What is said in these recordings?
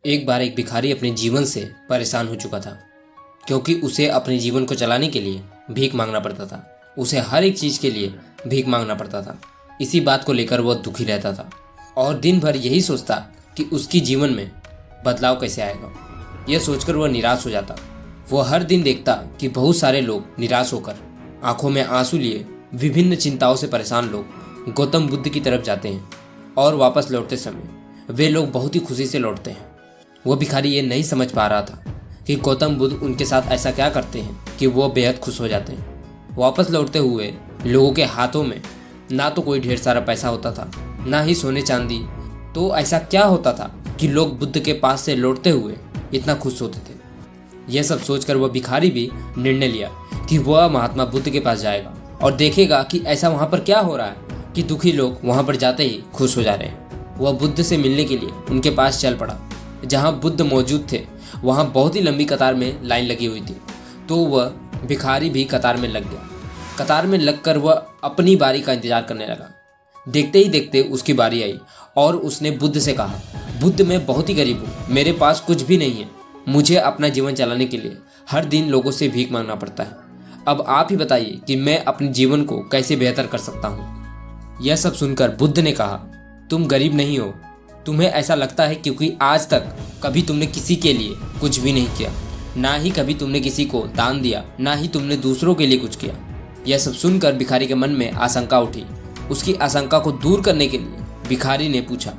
एक बार एक भिखारी अपने जीवन से परेशान हो चुका था, क्योंकि उसे अपने जीवन को चलाने के लिए भीख मांगना पड़ता था। उसे हर एक चीज़ के लिए भीख मांगना पड़ता था। इसी बात को लेकर वह दुखी रहता था और दिन भर यही सोचता कि उसकी जीवन में बदलाव कैसे आएगा। यह सोचकर वह निराश हो जाता। वह हर दिन देखता कि बहुत सारे लोग निराश होकर आंखों में आंसू लिए विभिन्न चिंताओं से परेशान लोग गौतम बुद्ध की तरफ जाते हैं और वापस लौटते समय वे लोग बहुत ही खुशी से लौटते हैं। वह भिखारी ये नहीं समझ पा रहा था कि गौतम बुद्ध उनके साथ ऐसा क्या करते हैं कि वो बेहद खुश हो जाते हैं। वापस लौटते हुए लोगों के हाथों में ना तो कोई ढेर सारा पैसा होता था, ना ही सोने चांदी। तो ऐसा क्या होता था कि लोग बुद्ध के पास से लौटते हुए इतना खुश होते थे। यह सब सोचकर वह भिखारी भी निर्णय लिया कि वह महात्मा बुद्ध के पास जाएगा और देखेगा कि ऐसा वहाँ पर क्या हो रहा है कि दुखी लोग वहाँ पर जाते ही खुश हो जा रहे हैं। वह बुद्ध से मिलने के लिए उनके पास चल पड़ा। जहाँ बुद्ध मौजूद थे वहाँ बहुत ही लंबी कतार में लाइन लगी हुई थी, तो वह भिखारी भी कतार में लग गया। कतार में लगकर वह अपनी बारी का इंतजार करने लगा। देखते ही देखते उसकी बारी आई और उसने बुद्ध से कहा, बुद्ध मैं बहुत ही गरीब हूँ, मेरे पास कुछ भी नहीं है। मुझे अपना जीवन चलाने के लिए हर दिन लोगों से भीख मांगना पड़ता है। अब आप ही बताइए कि मैं अपने जीवन को कैसे बेहतर कर सकता हूँ। यह सब सुनकर बुद्ध ने कहा, तुम गरीब नहीं हो, तुम्हें ऐसा लगता है क्योंकि आज तक कभी तुमने किसी के लिए कुछ भी नहीं किया, ना ही कभी तुमने किसी को दान दिया, ना ही तुमने दूसरों के लिए कुछ किया। यह सब सुनकर भिखारी के मन में आशंका उठी। उसकी आशंका को दूर करने के लिए भिखारी ने पूछा,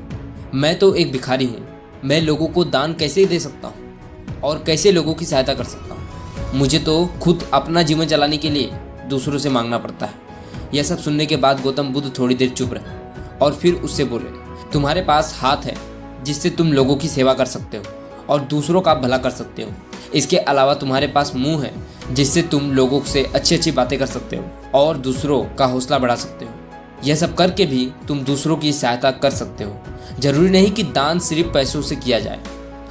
मैं तो एक भिखारी हूँ, मैं लोगों को दान कैसे दे सकता हूँ और कैसे लोगों की सहायता कर सकता हूँ। मुझे तो खुद अपना जीवन चलाने के लिए दूसरों से मांगना पड़ता है। यह सब सुनने के बाद गौतम बुद्ध थोड़ी देर चुप रहे और फिर उससे बोले, तुम्हारे पास हाथ है जिससे तुम लोगों की सेवा कर सकते हो और दूसरों का भला कर सकते हो। इसके अलावा तुम्हारे पास मुंह है जिससे तुम लोगों से अच्छी अच्छी बातें कर सकते हो और दूसरों का हौसला बढ़ा सकते हो। यह सब करके भी तुम दूसरों की सहायता कर सकते हो। जरूरी नहीं कि दान सिर्फ पैसों से किया जाए।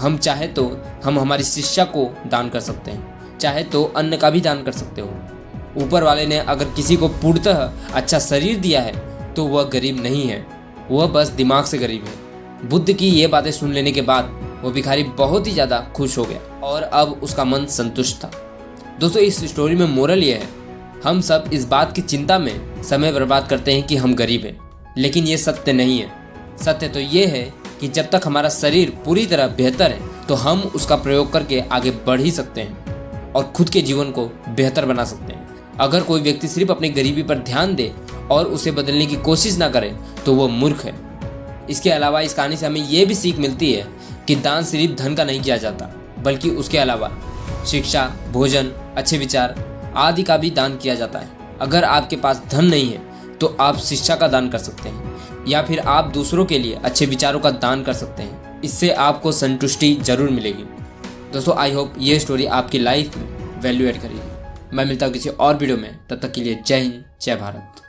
हम चाहे तो हम हमारी शिक्षा को दान कर सकते हैं, चाहे तो अन्न का भी दान कर सकते हो। ऊपर वाले ने अगर किसी को पूर्णतः अच्छा शरीर दिया है तो वह गरीब नहीं है, वह बस दिमाग से गरीब है। बुद्ध की ये बातें सुन लेने के बाद वो भिखारी बहुत ही ज़्यादा खुश हो गया और अब उसका मन संतुष्ट था। दोस्तों, इस स्टोरी में मोरल ये है, हम सब इस बात की चिंता में समय बर्बाद करते हैं कि हम गरीब हैं, लेकिन ये सत्य नहीं है। सत्य तो ये है कि जब तक हमारा शरीर पूरी तरह बेहतर है तो हम उसका प्रयोग करके आगे बढ़ ही सकते हैं और खुद के जीवन को बेहतर बना सकते हैं। अगर कोई व्यक्ति सिर्फ अपनी गरीबी पर ध्यान दे और उसे बदलने की कोशिश ना करे तो वो मूर्ख है। इसके अलावा इस कहानी से हमें ये भी सीख मिलती है कि दान सिर्फ धन का नहीं किया जाता, बल्कि उसके अलावा शिक्षा, भोजन, अच्छे विचार आदि का भी दान किया जाता है। अगर आपके पास धन नहीं है तो आप शिक्षा का दान कर सकते हैं या फिर आप दूसरों के लिए अच्छे विचारों का दान कर सकते हैं। इससे आपको संतुष्टि जरूर मिलेगी। दोस्तों, आई होप ये स्टोरी आपकी लाइफ में वैल्यू ऐड करेगी। मैं मिलता हूँ किसी और वीडियो में, तब तक के लिए जय हिंद, जय भारत।